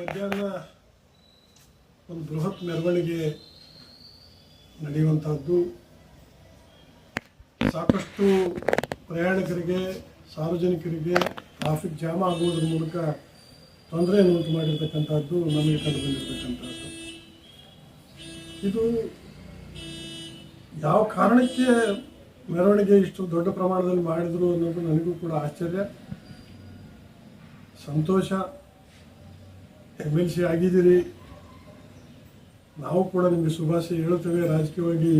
ಮಧ್ಯಾಹ್ನ ಒಂದು ಬೃಹತ್ ಮೆರವಣಿಗೆ ನಡೆಯುವಂಥದ್ದು ಸಾಕಷ್ಟು ಪ್ರಯಾಣಿಕರಿಗೆ ಸಾರ್ವಜನಿಕರಿಗೆ ಟ್ರಾಫಿಕ್ ಜಾಮ್ ಆಗುವುದರ ಮೂಲಕ ತೊಂದರೆಯನ್ನು ಉಂಟು ಮಾಡಿರ್ತಕ್ಕಂಥದ್ದು ನಮಗೆ ಕಂಡು ಬಂದಿರತಕ್ಕಂಥದ್ದು. ಇದು ಯಾವ ಕಾರಣಕ್ಕೆ ಮೆರವಣಿಗೆ ಇಷ್ಟು ದೊಡ್ಡ ಪ್ರಮಾಣದಲ್ಲಿ ಮಾಡಿದರು ಅನ್ನೋದು ನನಗೂ ಕೂಡ ಆಶ್ಚರ್ಯ, ಸಂತೋಷ. MLC ಆಗಿದ್ದೀರಿ, ನಾವು ಕೂಡ ನಿಮಗೆ ಶುಭಾಶಯ ಹೇಳುತ್ತೇವೆ. ರಾಜಕೀಯವಾಗಿ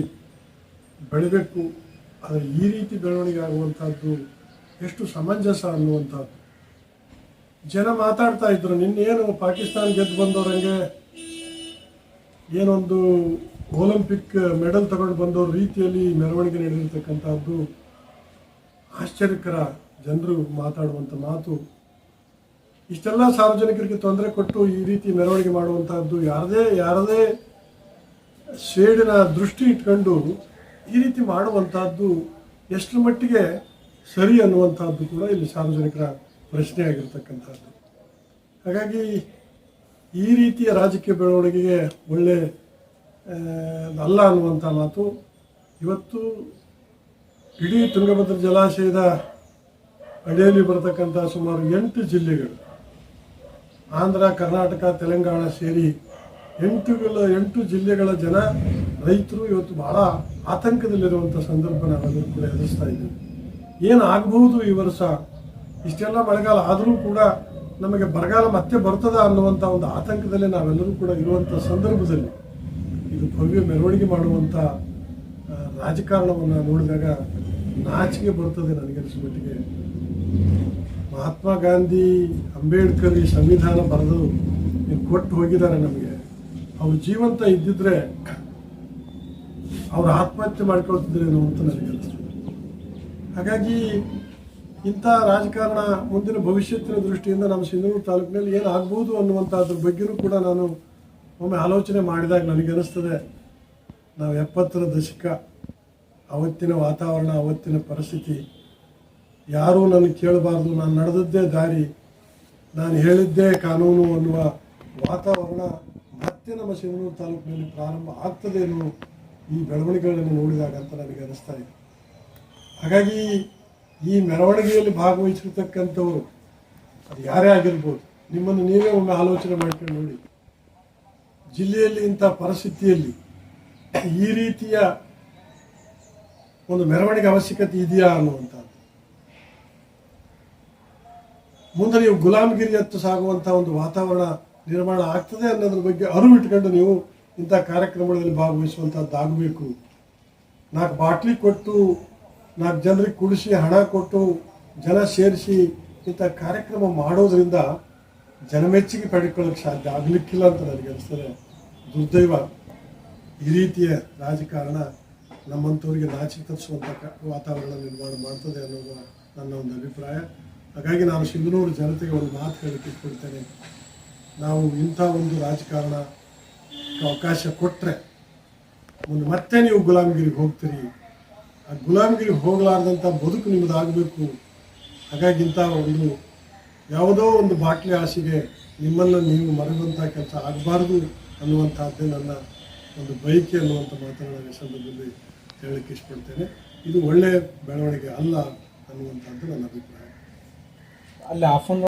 ಬೆಳಿಬೇಕು, ಆದರೆ ಈ ರೀತಿ ಬೆಳವಣಿಗೆ ಆಗುವಂಥದ್ದು ಎಷ್ಟು ಸಮಂಜಸ ಅನ್ನುವಂಥದ್ದು. ಜನ ಮಾತಾಡ್ತಾ ಇದ್ರು, ನಿನ್ನೇನು ಪಾಕಿಸ್ತಾನ ಗೆದ್ದು ಬಂದವರಂಗೆ ಏನೊಂದು ಒಲಿಂಪಿಕ್ ಮೆಡಲ್ ತಗೊಂಡು ಬಂದವ್ರ ರೀತಿಯಲ್ಲಿ ಮೆರವಣಿಗೆ ನಡೆದಿರ್ತಕ್ಕಂಥದ್ದು ಆಶ್ಚರ್ಯಕರ. ಜನರು ಮಾತಾಡುವಂಥ ಮಾತು, ಇಷ್ಟೆಲ್ಲ ಸಾರ್ವಜನಿಕರಿಗೆ ತೊಂದರೆ ಕೊಟ್ಟು ಈ ರೀತಿ ಮೆರವಣಿಗೆ ಮಾಡುವಂಥದ್ದು ಯಾರದೇ ಶೇಡಿನ ದೃಷ್ಟಿ ಇಟ್ಕೊಂಡು ಈ ರೀತಿ ಮಾಡುವಂಥದ್ದು ಎಷ್ಟರ ಮಟ್ಟಿಗೆ ಸರಿ ಅನ್ನುವಂಥದ್ದು ಕೂಡ ಇಲ್ಲಿ ಸಾರ್ವಜನಿಕರ ಪ್ರಶ್ನೆ ಆಗಿರ್ತಕ್ಕಂಥದ್ದು. ಹಾಗಾಗಿ ಈ ರೀತಿಯ ರಾಜಕೀಯ ಬೆಳವಣಿಗೆಗೆ ಒಳ್ಳೆ ಅಲ್ಲ ಅನ್ನುವಂಥ ಮಾತು. ಇವತ್ತು ಇಡೀ ತುಂಗಭದ್ರಾ ಜಲಾಶಯದ ಅಡಿಯಲ್ಲಿ ಬರತಕ್ಕಂಥ ಸುಮಾರು 8 ಜಿಲ್ಲೆಗಳು, ಆಂಧ್ರ, ಕರ್ನಾಟಕ, ತೆಲಂಗಾಣ ಸೇರಿ 8 ಜಿಲ್ಲೆಗಳ ಜನ ರೈತರು ಇವತ್ತು ಬಹಳ ಆತಂಕದಲ್ಲಿರುವಂಥ ಸಂದರ್ಭ ನಾವೆಲ್ಲರೂ ಕೂಡ ಎದುರಿಸ್ತಾ ಇದ್ದೀವಿ. ಏನಾಗಬಹುದು ಈ ವರ್ಷ, ಇಷ್ಟೆಲ್ಲ ಮಳೆಗಾಲ ಆದರೂ ಕೂಡ ನಮಗೆ ಬರಗಾಲ ಮತ್ತೆ ಬರ್ತದ ಅನ್ನುವಂಥ ಒಂದು ಆತಂಕದಲ್ಲಿ ನಾವೆಲ್ಲರೂ ಕೂಡ ಇರುವಂಥ ಸಂದರ್ಭದಲ್ಲಿ ಇದು ಭವ್ಯ ಮೆರವಣಿಗೆ ಮಾಡುವಂಥ ರಾಜಕಾರಣವನ್ನು ನೋಡಿದಾಗ ನಾಚಿಕೆ ಬರ್ತದೆ ನನಗನ್ನಿಸುವ ಮಟ್ಟಿಗೆ. ಮಹಾತ್ಮ ಗಾಂಧಿ, ಅಂಬೇಡ್ಕರ್ ಈ ಸಂವಿಧಾನ ಬರೆದು ಕೊಟ್ಟು ಹೋಗಿದ್ದಾರೆ ನಮಗೆ. ಅವ್ರು ಜೀವಂತ ಇದ್ದಿದ್ರೆ ಅವ್ರು ಆತ್ಮಹತ್ಯೆ ಮಾಡ್ಕೊಳ್ತಿದ್ರೇನೋ ಅಂತ ನನಗನ್ನಿಸ್ತದೆ. ಹಾಗಾಗಿ ಇಂಥ ರಾಜಕಾರಣ ಮುಂದಿನ ಭವಿಷ್ಯತ್ತಿನ ದೃಷ್ಟಿಯಿಂದ ನಮ್ಮ ಸಿಂಧನೂರು ತಾಲೂಕಿನಲ್ಲಿ ಏನಾಗ್ಬೋದು ಅನ್ನುವಂಥದ್ರ ಬಗ್ಗೆಯೂ ಕೂಡ ನಾನು ಒಮ್ಮೆ ಆಲೋಚನೆ ಮಾಡಿದಾಗ ನನಗನ್ನಿಸ್ತದೆ, ನಾವು 70ರ ದಶಕ, ಅವತ್ತಿನ ವಾತಾವರಣ, ಅವತ್ತಿನ ಪರಿಸ್ಥಿತಿ, ಯಾರೂ ನನಗೆ ಕೇಳಬಾರ್ದು, ನಾನು ನಡೆದದ್ದೇ ದಾರಿ, ನಾನು ಹೇಳಿದ್ದೇ ಕಾನೂನು ಅನ್ನುವ ವಾತಾವರಣ ಮತ್ತೆ ನಮ್ಮ ಸಿಂಧನೂರು ತಾಲೂಕಿನಲ್ಲಿ ಪ್ರಾರಂಭ ಆಗ್ತದೇನೋ ಈ ಬೆಳವಣಿಗೆಗಳನ್ನು ನೋಡಿದಾಗ ಅಂತ ನನಗೆ ಅನ್ನಿಸ್ತಾ ಇದೆ. ಹಾಗಾಗಿ ಈ ಮೆರವಣಿಗೆಯಲ್ಲಿ ಭಾಗವಹಿಸಿರ್ತಕ್ಕಂಥವ್ರು ಅದು ಯಾರೇ ಆಗಿರ್ಬೋದು, ನಿಮ್ಮನ್ನು ನೀವೇ ಒಮ್ಮೆ ಆಲೋಚನೆ ಮಾಡ್ಕೊಂಡು ನೋಡಿ. ಜಿಲ್ಲೆಯಲ್ಲಿ ಇಂಥ ಪರಿಸ್ಥಿತಿಯಲ್ಲಿ ಈ ರೀತಿಯ ಒಂದು ಮೆರವಣಿಗೆ ಅವಶ್ಯಕತೆ ಇದೆಯಾ ಅನ್ನುವಂಥದ್ದು. ಮುಂದೆ ನೀವು ಗುಲಾಮಗಿರಿಯತ್ತ ಸಾಗುವಂಥ ಒಂದು ವಾತಾವರಣ ನಿರ್ಮಾಣ ಆಗ್ತದೆ ಅನ್ನೋದ್ರ ಬಗ್ಗೆ ಅರಿವು ಇಟ್ಕೊಂಡು ನೀವು ಇಂಥ ಕಾರ್ಯಕ್ರಮಗಳಲ್ಲಿ ಭಾಗವಹಿಸುವಂಥದ್ದಾಗಬೇಕು. 4 ಬಾಟ್ಲಿ ಕೊಟ್ಟು 4 ಜನರಿಗೆ ಕುಡಿಸಿ ಹಣ ಕೊಟ್ಟು ಜನ ಸೇರಿಸಿ ಇಂಥ ಕಾರ್ಯಕ್ರಮ ಮಾಡೋದ್ರಿಂದ ಜನಮೆಚ್ಚುಗೆ ಪಡ್ಕೊಳ್ಳೋಕ್ಕೆ ಸಾಧ್ಯ ಆಗಲಿಕ್ಕಿಲ್ಲ ಅಂತ ನನಗೆ ಅನಿಸ್ತದೆ. ದುರ್ದೈವ, ಈ ರೀತಿಯ ರಾಜಕಾರಣ ನಮ್ಮಂಥವ್ರಿಗೆ ನಾಚಿಕೆ ತರಿಸುವಂಥ ವಾತಾವರಣ ನಿರ್ಮಾಣ ಮಾಡ್ತದೆ ಅನ್ನೋದು ನನ್ನ ಒಂದು ಅಭಿಪ್ರಾಯ. ಹಾಗಾಗಿ ನಾನು ಸಿಂಧನೂರು ಜನತೆಗೆ ಒಂದು ಮಾತು ಹೇಳಕ್ಕೆ ಇಟ್ಕೊಳ್ತೇನೆ, ನಾವು ಇಂಥ ಒಂದು ರಾಜಕಾರಣ ಅವಕಾಶ ಕೊಟ್ಟರೆ ಮುಂದೆ ಮತ್ತೆ ನೀವು ಗುಲಾಮಗಿರಿಗೆ ಹೋಗ್ತೀರಿ. ಆ ಗುಲಾಮಗಿರಿಗೆ ಹೋಗಲಾರ್ದಂಥ ಬದುಕು ನಿಮ್ಮದಾಗಬೇಕು. ಹಾಗಾಗಿ ಇಂಥ ಒಂದು ಯಾವುದೋ ಒಂದು ಬಾಟ್ಲಿ ಆಸೆಗೆ ನಿಮ್ಮನ್ನು ನೀವು ಮರೆಯುವಂಥ ಕೆಲಸ ಆಗಬಾರ್ದು ಅನ್ನುವಂಥದ್ದೇ ನನ್ನ ಒಂದು ಬಯಕೆ ಅನ್ನುವಂಥ ಮಾತನ್ನು ನಾನು ಈ ಸಂದರ್ಭದಲ್ಲಿ ಹೇಳಲಿಕ್ಕೆ ಇಷ್ಟಪಡ್ತೇನೆ. ಇದು ಒಳ್ಳೆಯ ಬೆಳವಣಿಗೆ ಅಲ್ಲ ಅನ್ನುವಂಥದ್ದು ನನ್ನ ಅಭಿಪ್ರಾಯ. ಅಲ್ಲಿ ಆಫ್